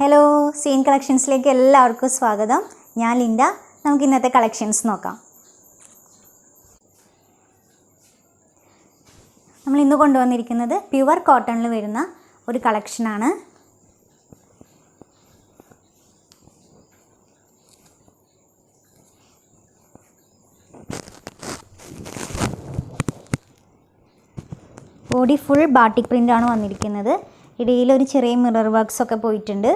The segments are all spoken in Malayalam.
ഹലോ, സീൻ കളക്ഷൻസിലേക്ക് എല്ലാവർക്കും സ്വാഗതം. ഞാൻ ലിൻഡ. നമുക്ക് ഇന്നത്തെ കളക്ഷൻസ് നോക്കാം. നമ്മൾ ഇന്ന് കൊണ്ടുവന്നിരിക്കുന്നത് പ്യുവർ കോട്ടണിൽ വരുന്ന ഒരു കളക്ഷനാണ്. ബോഡി ഫുൾ ബാട്ടിക് പ്രിൻ്റാണ് വന്നിരിക്കുന്നത്. ഇടയിൽ ഒരു ചെറിയ മിറർ വർക്ക്സ് ഒക്കെ പോയിട്ടുണ്ട്.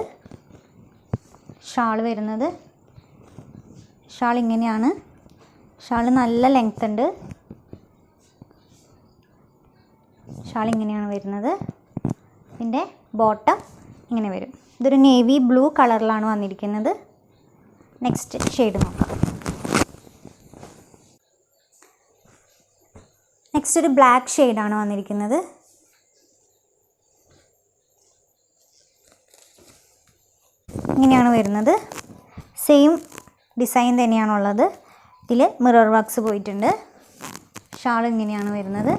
ഷാൾ വരുന്നത്, ഷാൾ ഇങ്ങനെയാണ്. ഷാൾ നല്ല ലെങ്ത് ഉണ്ട്. ഷാൾ ഇങ്ങനെയാണ് വരുന്നത്. ഇതിൻ്റെ ബോട്ടം ഇങ്ങനെ വരും. ഇതൊരു നേവി ബ്ലൂ കളറിലാണ് വന്നിരിക്കുന്നത്. നെക്സ്റ്റ് ഷെയ്ഡ് നോക്കാം. നെക്സ്റ്റ് ഒരു ബ്ലാക്ക് ഷെയ്ഡാണ് വന്നിരിക്കുന്നത്. ഇങ്ങനെയാണ് വരുന്നത്. സെയിം ഡിസൈൻ തന്നെയാണുള്ളത്. ഇതിൽ മിറർ വർക്ക്സ് പോയിട്ടുണ്ട്. ഷാൾ ഇങ്ങനെയാണ് വരുന്നത്.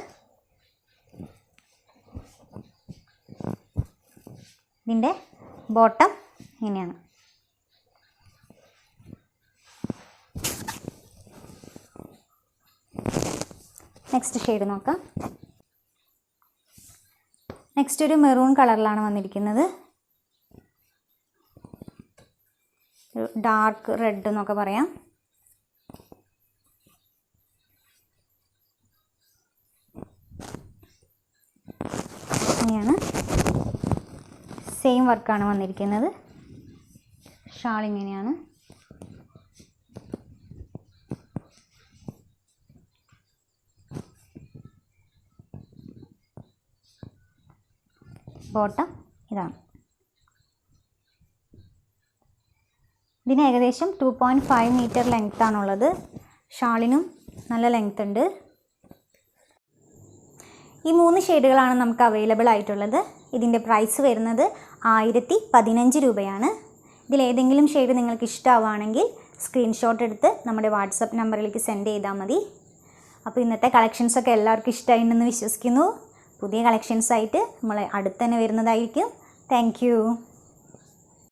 ഇതിൻ്റെ ബോട്ടം ഇങ്ങനെയാണ്. നെക്സ്റ്റ് ഷെയ്ഡ് നോക്കാം. നെക്സ്റ്റ് ഒരു മെറൂൺ കളറിലാണ് വന്നിരിക്കുന്നത്. ഡാർക്ക് റെഡ് എന്നൊക്കെ പറയാം. ഇങ്ങനെയാണ്. സെയിം വർക്കാണ് വന്നിരിക്കുന്നത്. ഷാൾ ഇങ്ങനെയാണ്. ബോട്ടം ഇതാണ്. ഇതിന് ഏകദേശം 2.5 മീറ്റർ ലെങ്ത് ആണുള്ളത്. ഷാളിനും നല്ല ലെങ്ത് ഉണ്ട്. ഈ 3 ഷെയ്ഡുകളാണ് നമുക്ക് അവൈലബിൾ ആയിട്ടുള്ളത്. ഇതിൻ്റെ പ്രൈസ് വരുന്നത് 1015 രൂപയാണ്. ഇതിലേതെങ്കിലും ഷെയ്ഡ് നിങ്ങൾക്ക് ഇഷ്ടമാവുകയാണെങ്കിൽ സ്ക്രീൻഷോട്ട് എടുത്ത് നമ്മുടെ വാട്സപ്പ് നമ്പറിലേക്ക് സെൻഡ് ചെയ്താൽ മതി. അപ്പോൾ ഇന്നത്തെ കളക്ഷൻസൊക്കെ എല്ലാവർക്കും ഇഷ്ടമായിട്ടുണ്ടെന്ന് വിശ്വസിക്കുന്നു. പുതിയ കളക്ഷൻസായിട്ട് നമ്മൾ അടുത്ത് തന്നെ വരുന്നതായിരിക്കും. Thank you.